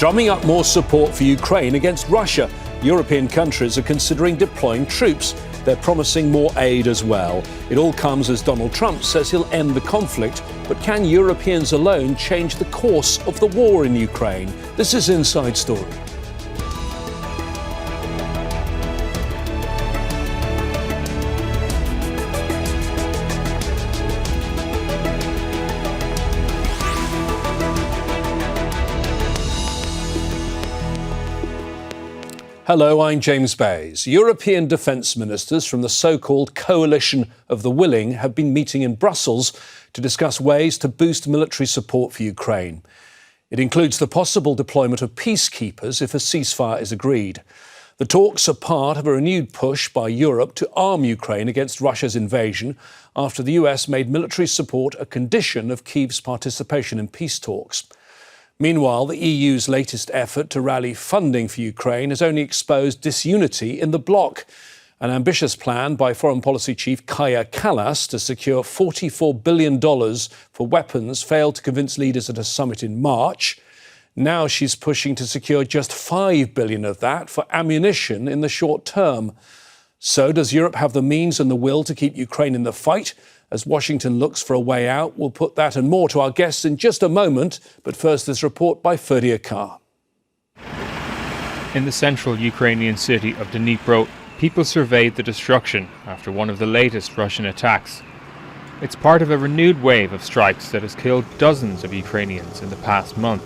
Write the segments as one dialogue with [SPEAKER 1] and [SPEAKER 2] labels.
[SPEAKER 1] drumming up more support for Ukraine against Russia. European countries are considering deploying troops. They're promising more aid as well. It all comes as Donald Trump says he'll end the conflict. But can Europeans alone change the course of the war in Ukraine? This is Inside Story. Hello, I'm James Bays. European defence ministers from the so-called Coalition of the Willing have been meeting in Brussels to discuss ways to boost military support for Ukraine. It includes the possible deployment of peacekeepers if a ceasefire is agreed. The talks are part of a renewed push by Europe to arm Ukraine against Russia's invasion after the US made military support a condition of Kyiv's participation in peace talks. Meanwhile, the EU's latest effort to rally funding for Ukraine has only exposed disunity in the bloc. An ambitious plan by Foreign Policy Chief Kaja Kallas to secure $44 billion for weapons failed to convince leaders at a summit in March. Now she's pushing to secure just $5 billion of that for ammunition in the short term. So does Europe have the means and the will to keep Ukraine in the fight? As Washington looks for a way out, we'll put that and more to our guests in just a moment. But first, this report by Ferdia Carr.
[SPEAKER 2] In the central Ukrainian city of Dnipro, people surveyed the destruction after one of the latest Russian attacks. It's part of a renewed wave of strikes that has killed dozens of Ukrainians in the past month.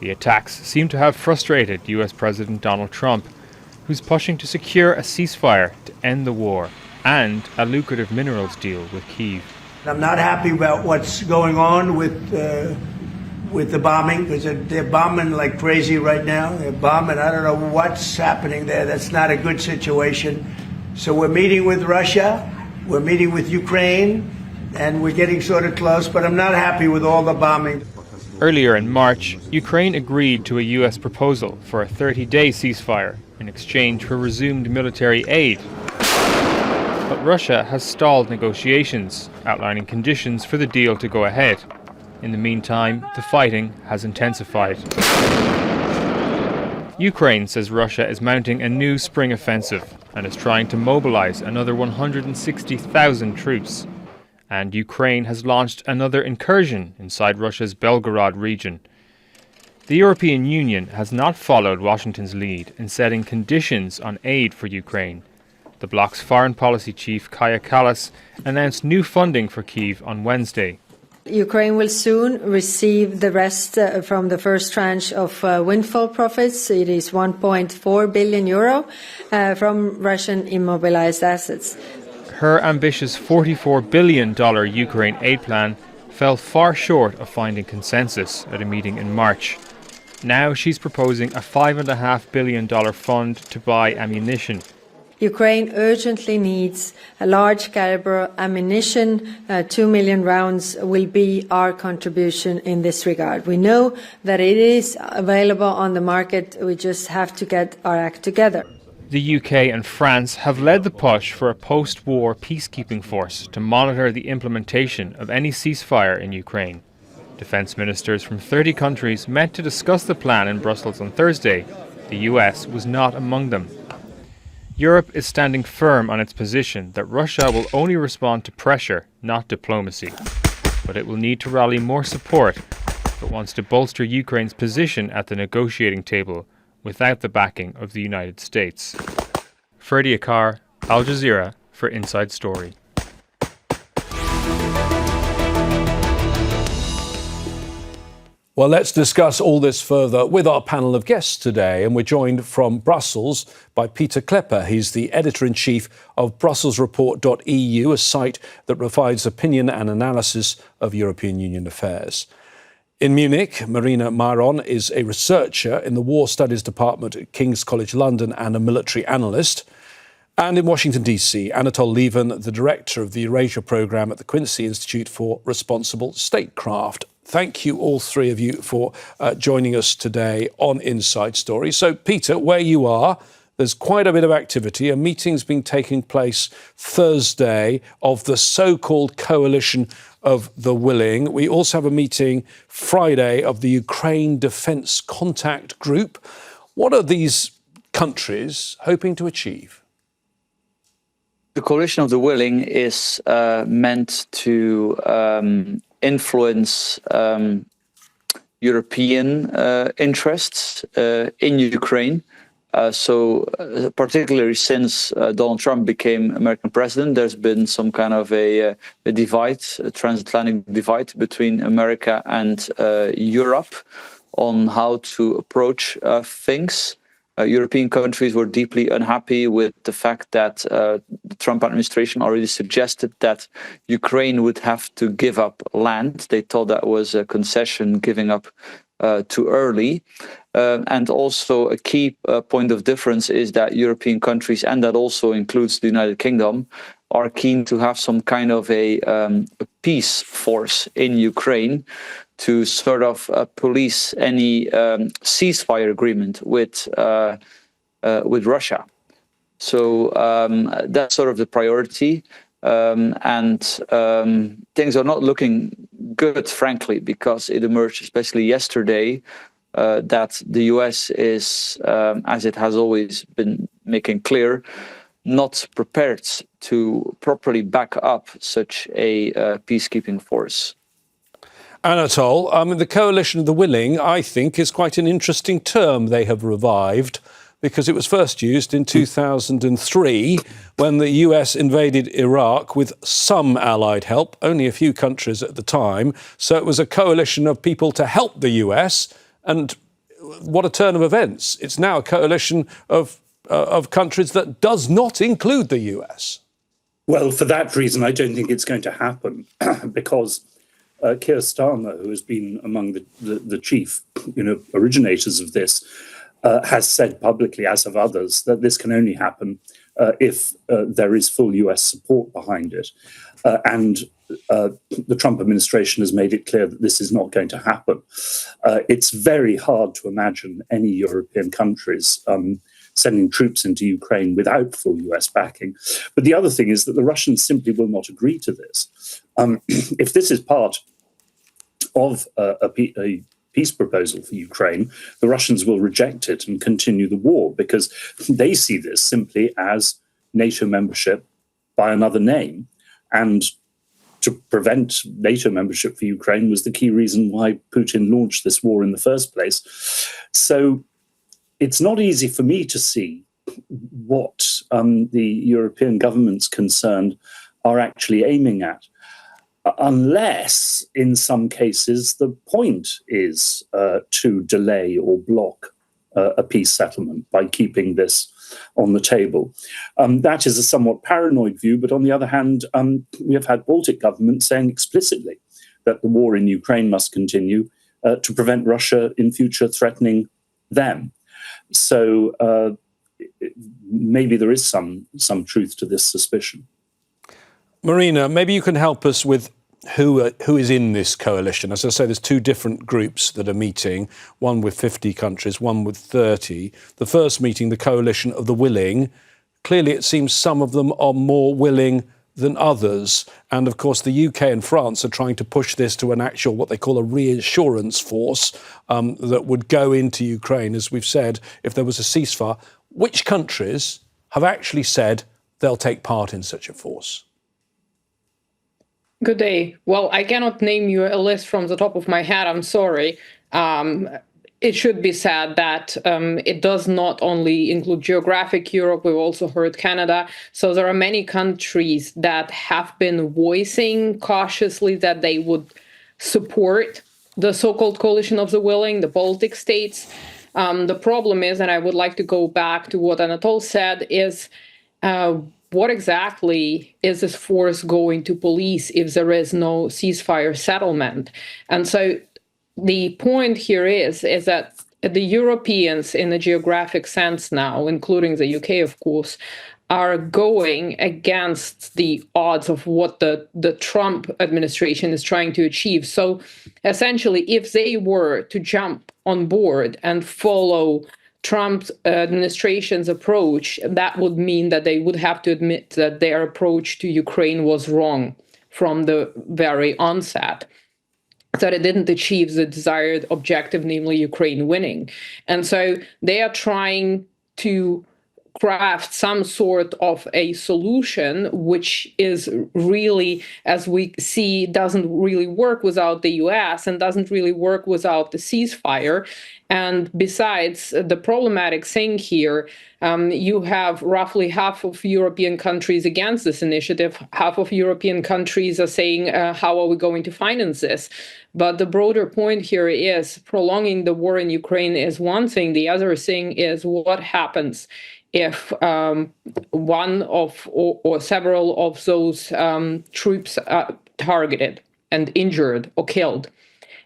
[SPEAKER 2] The attacks seem to have frustrated US President Donald Trump, who's pushing to secure a ceasefire to end the war and a lucrative minerals deal with Kyiv.
[SPEAKER 3] I'm not happy about what's going on with the bombing, because they're bombing like crazy right now. They're bombing. I don't know what's happening there. That's not a good situation. So we're meeting with Russia, we're meeting with Ukraine, and we're getting sort of close, but I'm not happy with all the bombing.
[SPEAKER 2] Earlier in March, Ukraine agreed to a US proposal for a 30-day ceasefire in exchange for resumed military aid. But Russia has stalled negotiations, outlining conditions for the deal to go ahead. In the meantime, the fighting has intensified. Ukraine says Russia is mounting a new spring offensive and is trying to mobilize another 160,000 troops. And Ukraine has launched another incursion inside Russia's Belgorod region. The European Union has not followed Washington's lead in setting conditions on aid for Ukraine. The bloc's foreign policy chief, Kaja Kallas, announced new funding for Kyiv on Wednesday.
[SPEAKER 4] Ukraine will soon receive the rest from the first tranche of windfall profits. It is €1.4 billion from Russian immobilized assets.
[SPEAKER 2] Her ambitious $44 billion Ukraine aid plan fell far short of finding consensus at a meeting in March. Now she's proposing a $5.5 billion fund to buy ammunition.
[SPEAKER 4] Ukraine urgently needs a large caliber ammunition. 2 million rounds will be our contribution in this regard. We know that it is available on the market. We just have to get our act together.
[SPEAKER 2] The UK and France have led the push for a post-war peacekeeping force to monitor the implementation of any ceasefire in Ukraine. Defence ministers from 30 countries met to discuss the plan in Brussels on Thursday. The US was not among them. Europe is standing firm on its position that Russia will only respond to pressure, not diplomacy. But it will need to rally more support if it wants to bolster Ukraine's position at the negotiating table without the backing of the United States. Ferdia Carr, Al Jazeera for Inside Story.
[SPEAKER 1] Well, let's discuss all this further with our panel of guests today. And we're joined from Brussels by Pieter Cleppe. He's the editor-in-chief of BrusselsReport.eu, a site that provides opinion and analysis of European Union affairs. In Munich, Marina Miron is a researcher in the War Studies Department at King's College London and a military analyst. And in Washington, D.C., Anatol Lieven, the director of the Eurasia programme at the Quincy Institute for Responsible Statecraft. Thank you, all three of you, for joining us today on Inside Story. So, Pieter, where you are, there's quite a bit of activity. A meeting's been taking place Thursday of the so-called coalition of the willing. We also have a meeting Friday of the Ukraine Defence Contact Group. What are these countries hoping to achieve?
[SPEAKER 5] The coalition of the willing is meant to influence European interests in Ukraine. Particularly since Donald Trump became American president, there's been some kind of a divide, a transatlantic divide between America and Europe on how to approach things. European countries were deeply unhappy with the fact that the Trump administration already suggested that Ukraine would have to give up land. They thought that was a concession, giving up too early. And also a key point of difference is that European countries, and that also includes the United Kingdom, are keen to have some kind of a peace force in Ukraine to sort of police any ceasefire agreement with Russia. So that's sort of the priority. Things are not looking good, frankly, because it emerged, especially yesterday, that the US is, as it has always been making clear, not prepared to properly back up such a peacekeeping force.
[SPEAKER 1] Anatol, the coalition of the willing, I think, is quite an interesting term they have revived, because it was first used in 2003 when the US invaded Iraq with some allied help, only a few countries at the time. So it was a coalition of people to help the US. And what a turn of events. It's now a coalition of countries that does not include the US.
[SPEAKER 6] Well, for that reason, I don't think it's going to happen because Keir Starmer, who has been among the chief originators of this, has said publicly, as have others, that this can only happen if there is full US support behind it. And the Trump administration has made it clear that this is not going to happen. It's very hard to imagine any European countries sending troops into Ukraine without full US backing. But the other thing is that the Russians simply will not agree to this. If this is part of a peace proposal for Ukraine, the Russians will reject it and continue the war because they see this simply as NATO membership by another name. And to prevent NATO membership for Ukraine was the key reason why Putin launched this war in the first place. So it's not easy for me to see what the European governments concerned are actually aiming at, unless, in some cases, the point is to delay or block a peace settlement by keeping this on the table. That is a somewhat paranoid view, but on the other hand, we have had Baltic governments saying explicitly that the war in Ukraine must continue to prevent Russia in future threatening them. So maybe there is some truth to this suspicion.
[SPEAKER 1] Marina, maybe you can help us with who is in this coalition. As I say, there's two different groups that are meeting, one with 50 countries, one with 30. The first meeting, the coalition of the willing, clearly it seems some of them are more willing than others. And of course, the UK and France are trying to push this to an actual, what they call a reassurance force that would go into Ukraine, as we've said, if there was a ceasefire. Which countries have actually said they'll take part in such a force?
[SPEAKER 7] Good day. Well, I cannot name you a list from the top of my head. I'm sorry. It should be said that it does not only include geographic Europe. We've also heard Canada. So there are many countries that have been voicing cautiously that they would support the so-called coalition of the willing, the Baltic states. The problem is, and I would like to go back to what Anatol said, is what exactly is this force going to police if there is no ceasefire settlement? And so the point here is that the Europeans, in a geographic sense now, including the UK, of course, are going against the odds of what the Trump administration is trying to achieve. So essentially, if they were to jump on board and follow Trump's administration's approach, that would mean that they would have to admit that their approach to Ukraine was wrong from the very onset, that it didn't achieve the desired objective, namely Ukraine winning. And so they are trying to craft some sort of a solution, which is really, as we see, doesn't really work without the US and doesn't really work without the ceasefire. And besides, the problematic thing here, you have roughly half of European countries against this initiative. Half of European countries are saying, how are we going to finance this? But the broader point here is prolonging the war in Ukraine is one thing. The other thing is what happens if one of or several of those troops are targeted and injured or killed.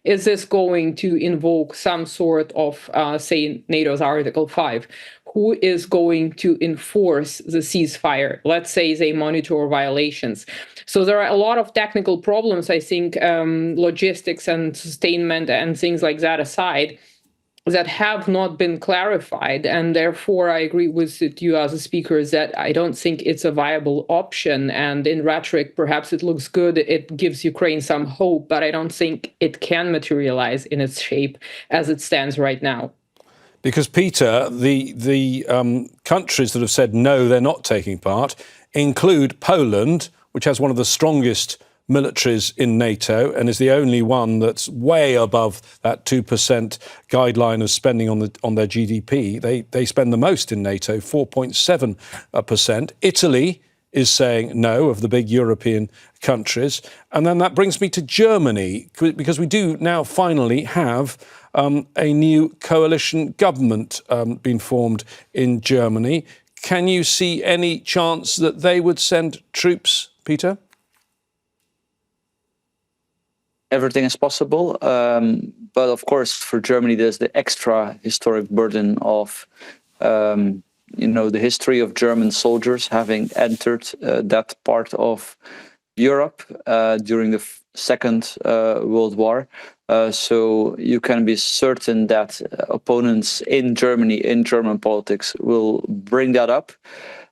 [SPEAKER 7] Is this going to invoke some sort of, say, NATO's Article 5? Who is going to enforce the ceasefire? Let's say they monitor violations. So there are a lot of technical problems, I think, logistics and sustainment and things like that aside, that have not been clarified. And therefore, I agree with you as a speaker that I don't think it's a viable option. And in rhetoric, perhaps it looks good. It gives Ukraine some hope, but I don't think it can materialize in its shape as it stands right now.
[SPEAKER 1] Because, Pieter, the countries that have said no, they're not taking part, include Poland, which has one of the strongest militaries in NATO and is the only one that's way above that 2% guideline of spending on their GDP. They spend the most in NATO, 4.7%. Italy is saying no, of the big European countries. And then that brings me to Germany, because we do now finally have a new coalition government being formed in Germany. Can you see any chance that they would send troops, Pieter?
[SPEAKER 5] Everything is possible, but of course, for Germany, there's the extra historic burden of, the history of German soldiers having entered that part of Europe during the Second World War. So you can be certain that opponents in Germany, in German politics, will bring that up.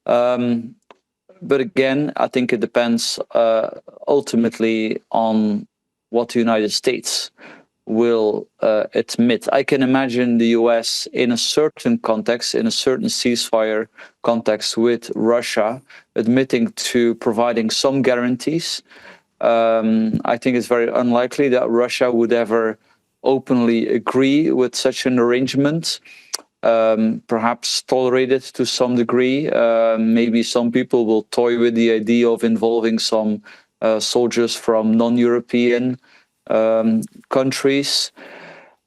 [SPEAKER 5] But again, I think it depends ultimately on what the United States will admit. I can imagine the US in a certain context, in a certain ceasefire context with Russia, admitting to providing some guarantees. I think it's very unlikely that Russia would ever openly agree with such an arrangement, perhaps tolerate it to some degree. Maybe some people will toy with the idea of involving some soldiers from non-European countries.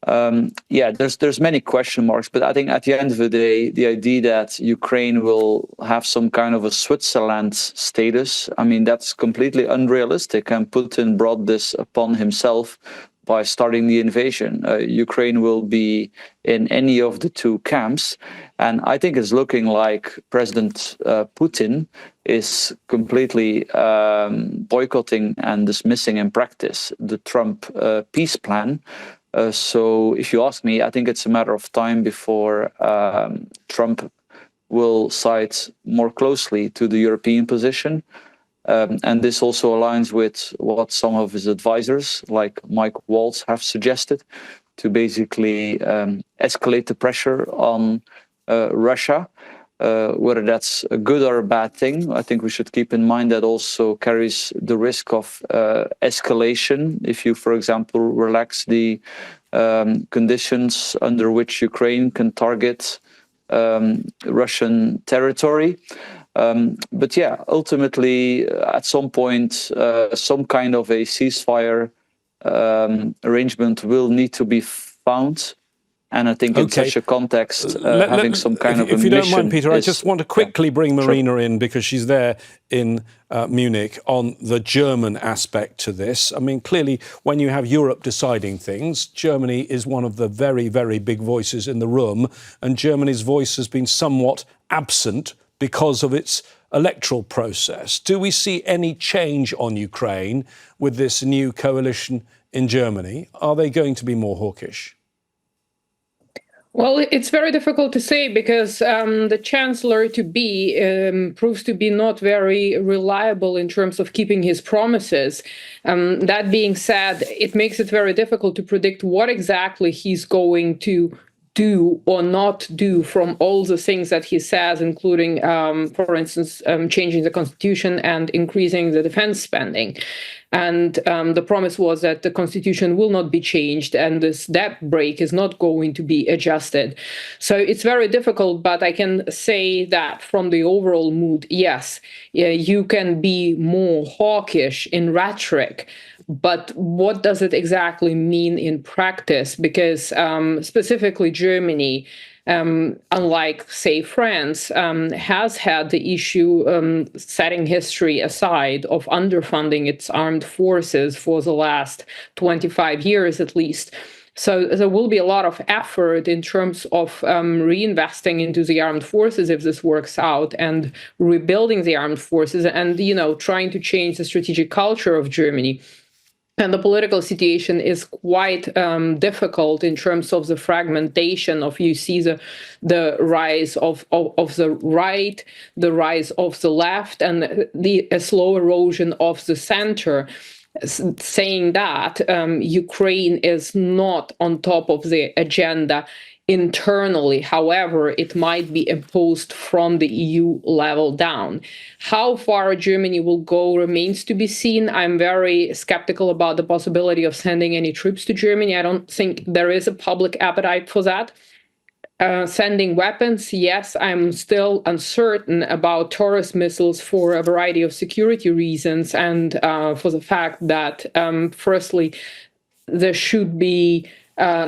[SPEAKER 5] There's many question marks, but I think at the end of the day, the idea that Ukraine will have some kind of a Switzerland status, I mean, that's completely unrealistic, and Putin brought this upon himself by starting the invasion. Ukraine will be in any of the two camps, and I think it's looking like President Putin is completely boycotting and dismissing in practice the Trump peace plan. So if you ask me, I think it's a matter of time before Trump will side more closely to the European position. And this also aligns with what some of his advisors, like Mike Waltz, have suggested, to basically escalate the pressure on Russia. Whether that's a good or a bad thing, I think we should keep in mind that also carries the risk of escalation. If you, for example, relax the conditions under which Ukraine can target Russian territory. But yeah, ultimately, at some point, some kind of a ceasefire arrangement will need to be found. And I think in such a context, having some kind of a mission... If you don't mind,
[SPEAKER 1] Pieter, I just want to quickly bring Marina in, because she's there in Munich, on the German aspect to this. I mean, clearly, when you have Europe deciding things, Germany is one of the very, very big voices in the room, and Germany's voice has been somewhat absent because of its electoral process. Do we see any change on Ukraine with this new coalition in Germany? Are they going to be more hawkish?
[SPEAKER 7] Well, it's very difficult to say because the chancellor-to-be proves to be not very reliable in terms of keeping his promises. That being said, it makes it very difficult to predict what exactly he's going to do or not do from all the things that he says, including, for instance, changing the constitution and increasing the defense spending. And the promise was that the constitution will not be changed and this debt break is not going to be adjusted. So it's very difficult, but I can say that from the overall mood, yes, you can be more hawkish in rhetoric. But what does it exactly mean in practice? Because specifically Germany, unlike, say, France, has had the issue, setting history aside, of underfunding its armed forces for the last 25 years at least. So there will be a lot of effort in terms of reinvesting into the armed forces if this works out, and rebuilding the armed forces, and trying to change the strategic culture of Germany. And the political situation is quite difficult in terms of the fragmentation of, you see the rise of the right, the rise of the left, and a slow erosion of the center. Saying that Ukraine is not on top of the agenda internally. However, it might be imposed from the EU level down. How far Germany will go remains to be seen. I'm very skeptical about the possibility of sending any troops to Germany. I don't think there is a public appetite for that. Sending weapons, yes, I'm still uncertain about Taurus missiles for a variety of security reasons, and for the fact that, firstly, there should be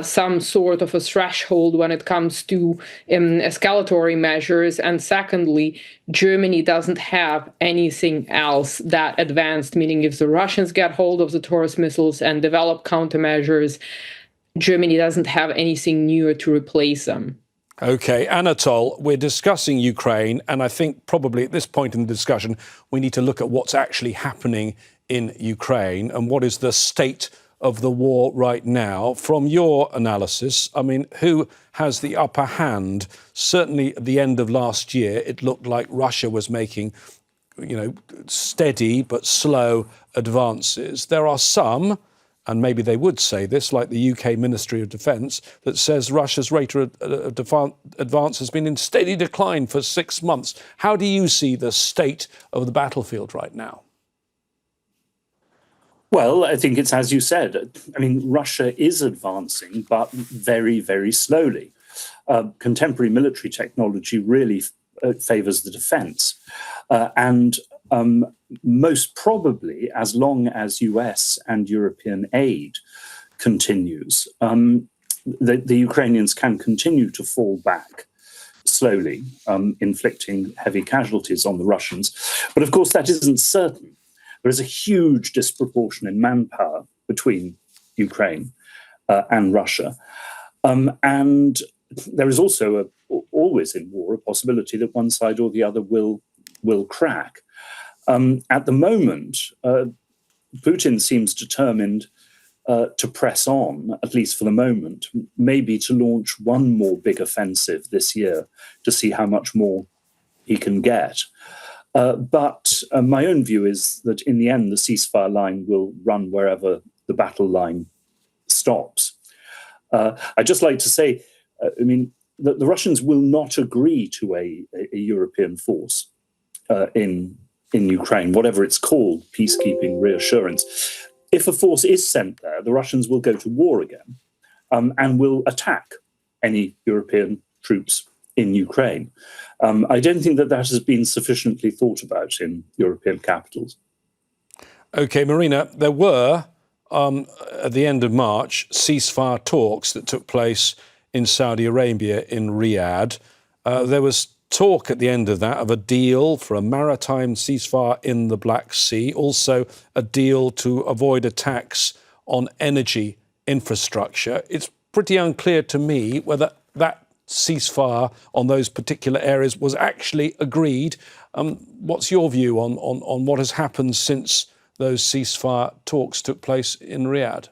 [SPEAKER 7] some sort of a threshold when it comes to escalatory measures. And secondly, Germany doesn't have anything else that advanced, meaning if the Russians get hold of the Taurus missiles and develop countermeasures, Germany doesn't have anything newer to replace them.
[SPEAKER 1] OK, Anatol, we're discussing Ukraine, and I think probably at this point in the discussion, we need to look at what's actually happening in Ukraine and what is the state of the war right now. From your analysis, I mean, who has the upper hand? Certainly at the end of last year, it looked like Russia was making, steady but slow advances. There are some, and maybe they would say this, like the UK Ministry of Defence, that says Russia's rate of advance has been in steady decline for 6 months. How do you see the state of the battlefield right now?
[SPEAKER 6] Well, I think it's as you said. I mean, Russia is advancing, but very, very slowly. Contemporary military technology really favors the defense. And most probably, as long as US and European aid continues, the Ukrainians can continue to fall back slowly, inflicting heavy casualties on the Russians. But of course, that isn't certain. There is a huge disproportion in manpower between Ukraine and Russia. And there is also always in war a possibility that one side or the other will crack. At the moment, Putin seems determined to press on, at least for the moment, maybe to launch one more big offensive this year to see how much more he can get. But my own view is that in the end, the ceasefire line will run wherever the battle line stops. I'd just like to say, the Russians will not agree to a European force in Ukraine, whatever it's called, peacekeeping reassurance. If a force is sent there, the Russians will go to war again and will attack any European troops in Ukraine. I don't think that has been sufficiently thought about in European capitals.
[SPEAKER 1] OK, Marina, there were, at the end of March, ceasefire talks that took place in Saudi Arabia in Riyadh. There was talk at the end of that of a deal for a maritime ceasefire in the Black Sea, also a deal to avoid attacks on energy infrastructure. It's pretty unclear to me whether that ceasefire on those particular areas was actually agreed. What's your view on what has happened since those ceasefire talks took place in Riyadh?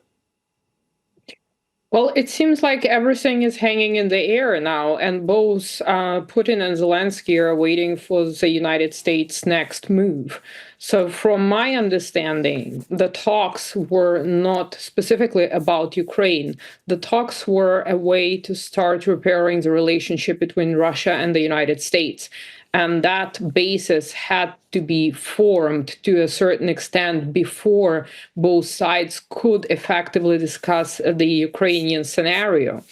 [SPEAKER 7] Well, it seems like everything is hanging in the air now, and both Putin and Zelensky are waiting for the United States' next move. So, from my understanding, the talks were not specifically about Ukraine. The talks were a way to start repairing the relationship between Russia and the United States. And that basis had to be formed to a certain extent before both sides could effectively discuss the Ukrainian scenario.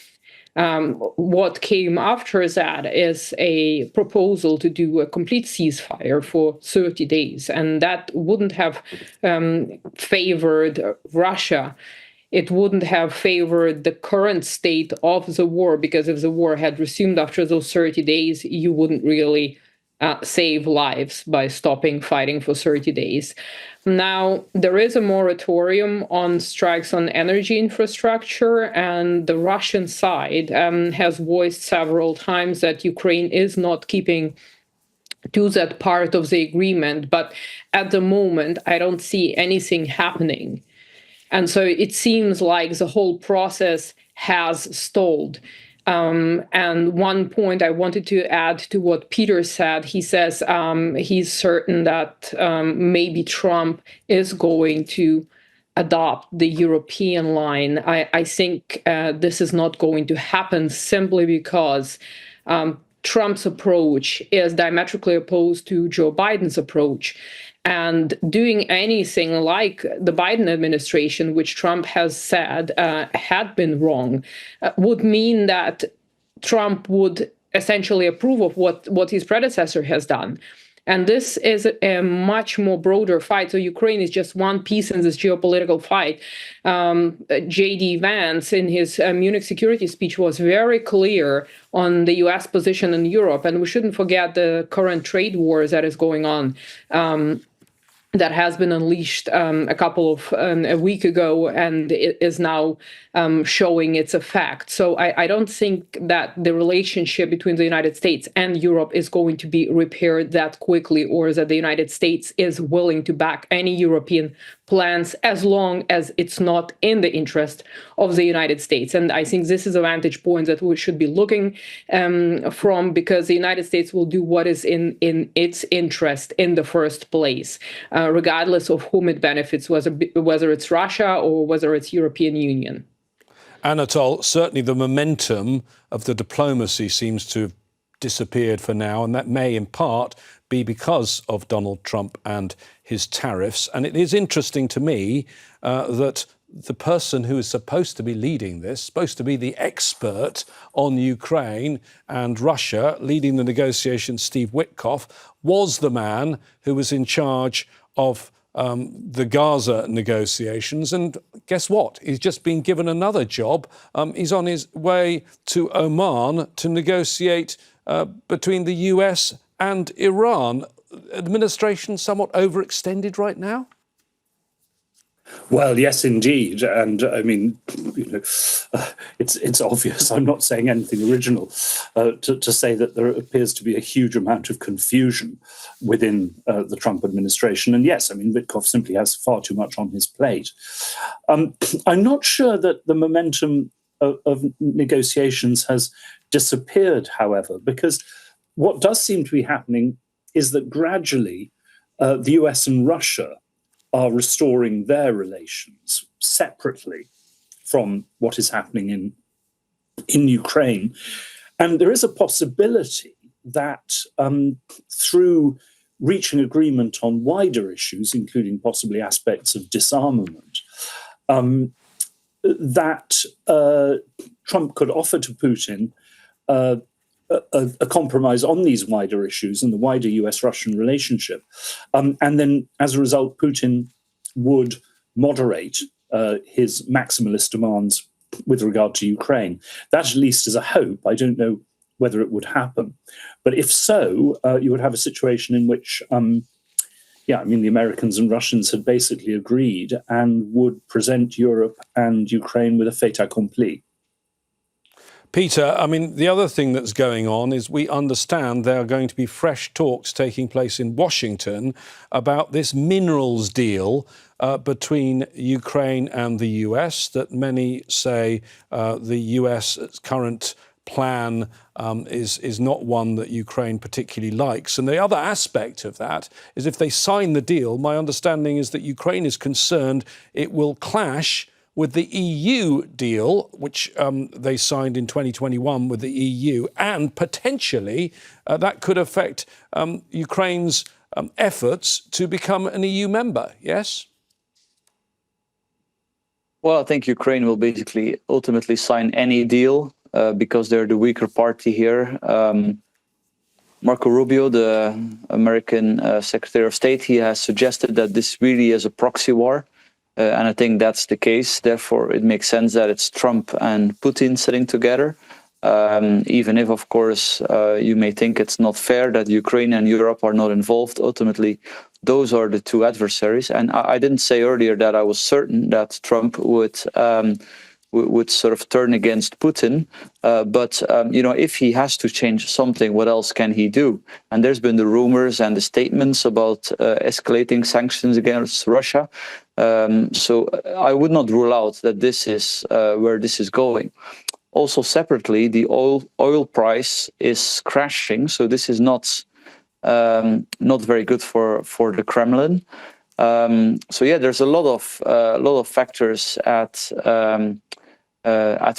[SPEAKER 7] What came after that is a proposal to do a complete ceasefire for 30 days, and that wouldn't have favored Russia. It wouldn't have favored the current state of the war, because if the war had resumed after those 30 days, you wouldn't really save lives by stopping fighting for 30 days. Now, there is a moratorium on strikes on energy infrastructure, and the Russian side has voiced several times that Ukraine is not keeping to that part of the agreement. But at the moment, I don't see anything happening. And so it seems like the whole process has stalled. And one point I wanted to add to what Pieter said, he says he's certain that maybe Trump is going to adopt the European line. I think this is not going to happen simply because Trump's approach is diametrically opposed to Joe Biden's approach. And doing anything like the Biden administration, which Trump has said had been wrong, would mean that Trump would essentially approve of what his predecessor has done. And this is a much more broader fight. So Ukraine is just one piece in this geopolitical fight. J.D. Vance, in his Munich security speech, was very clear on the U.S. position in Europe. And we shouldn't forget the current trade war that is going on. That has been unleashed a week ago, and it is now showing its effect. So I don't think that the relationship between the United States and Europe is going to be repaired that quickly, or that the United States is willing to back any European plans as long as it's not in the interest of the United States. And I think this is a vantage point that we should be looking from, because the United States will do what is in its interest in the first place, regardless of whom it benefits, whether it's Russia or whether it's European Union.
[SPEAKER 1] Anatol, certainly the momentum of the diplomacy seems to have disappeared for now, and that may in part be because of Donald Trump and his tariffs. And it is interesting to me that the person who is supposed to be leading this, supposed to be the expert on Ukraine and Russia, leading the negotiations, Steve Witkoff, was the man who was in charge of the Gaza negotiations. And guess what? He's just been given another job. He's on his way to Oman to negotiate between the US and Iran. Administration somewhat overextended right now?
[SPEAKER 6] Well, yes, indeed. And I mean, it's obvious. I'm not saying anything original to say that there appears to be a huge amount of confusion within the Trump administration. And yes, I mean, Witkoff simply has far too much on his plate. I'm not sure that the momentum of negotiations has disappeared, however, because what does seem to be happening is that gradually the US and Russia are restoring their relations separately from what is happening in Ukraine. And there is a possibility that through reaching agreement on wider issues, including possibly aspects of disarmament, that Trump could offer to Putin a compromise on these wider issues and the wider US-Russian relationship. And then, as a result, Putin would moderate his maximalist demands with regard to Ukraine. That, at least, is a hope. I don't know whether it would happen. But if so, you would have a situation in which, the Americans and Russians had basically agreed and would present Europe and Ukraine with a fait accompli.
[SPEAKER 1] Pieter, I mean, the other thing that's going on is we understand there are going to be fresh talks taking place in Washington about this minerals deal between Ukraine and the US, that many say the US current plan is not one that Ukraine particularly likes. And the other aspect of that is if they sign the deal, my understanding is that Ukraine is concerned it will clash with the EU deal, which they signed in 2021 with the EU, and potentially that could affect Ukraine's efforts to become an EU member, yes?
[SPEAKER 5] Well, I think Ukraine will basically ultimately sign any deal because they're the weaker party here. Marco Rubio, the American Secretary of State, he has suggested that this really is a proxy war. And I think that's the case. Therefore, it makes sense that it's Trump and Putin sitting together. Even if, of course, you may think it's not fair that Ukraine and Europe are not involved. Ultimately, those are the two adversaries. And I didn't say earlier that I was certain that Trump would sort of turn against Putin. But if he has to change something, what else can he do? And there's been the rumors and the statements about escalating sanctions against Russia. So I would not rule out that this is where this is going. Also, separately, the oil price is crashing. So this is not very good for the Kremlin. So yeah, there's a lot of factors at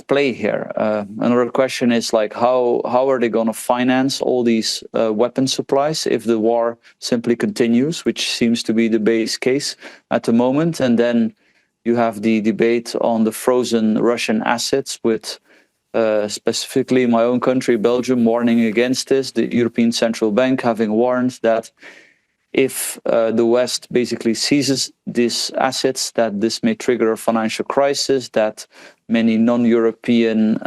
[SPEAKER 5] play here. Another question is like how are they going to finance all these weapon supplies if the war simply continues, which seems to be the base case at the moment. And then you have the debate on the frozen Russian assets with specifically my own country, Belgium, warning against this, the European Central Bank having warned that if the West basically seizes these assets, that this may trigger a financial crisis, that many non-European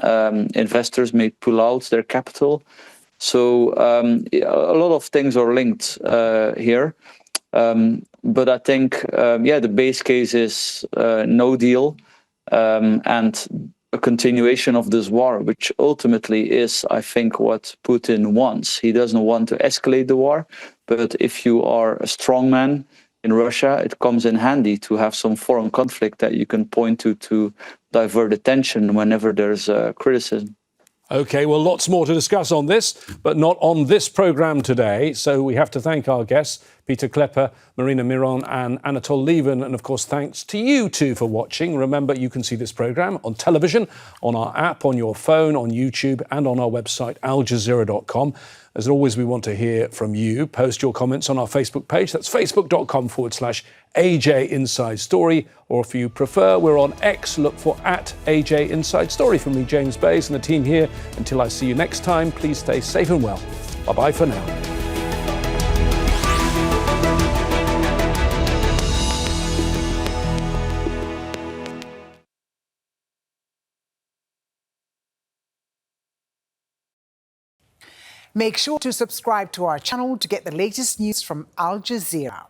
[SPEAKER 5] investors may pull out their capital. So a lot of things are linked here. But I think, the base case is no deal and a continuation of this war, which ultimately is, I think, what Putin wants. He doesn't want to escalate the war, but if you are a strong man in Russia, it comes in handy to have some foreign conflict that you can point to divert attention whenever there's criticism.
[SPEAKER 1] OK, well, lots more to discuss on this, but not on this programme today. So we have to thank our guests, Pieter Cleppe, Marina, Miron and Anatol Lieven. And of course, thanks to you too for watching. Remember, you can see this programme on television, on our app, on your phone, on YouTube and on our website, aljazeera.com. As always, we want to hear from you. Post your comments on our Facebook page. That's facebook.com/AJ Inside Story. Or if you prefer, we're on X. Look for @AJ Inside Story. From me, James Bayes, and the team here. Until I see you next time, please stay safe and well. Bye-bye for now.
[SPEAKER 8] Make sure to subscribe to our channel to get the latest news from Al Jazeera.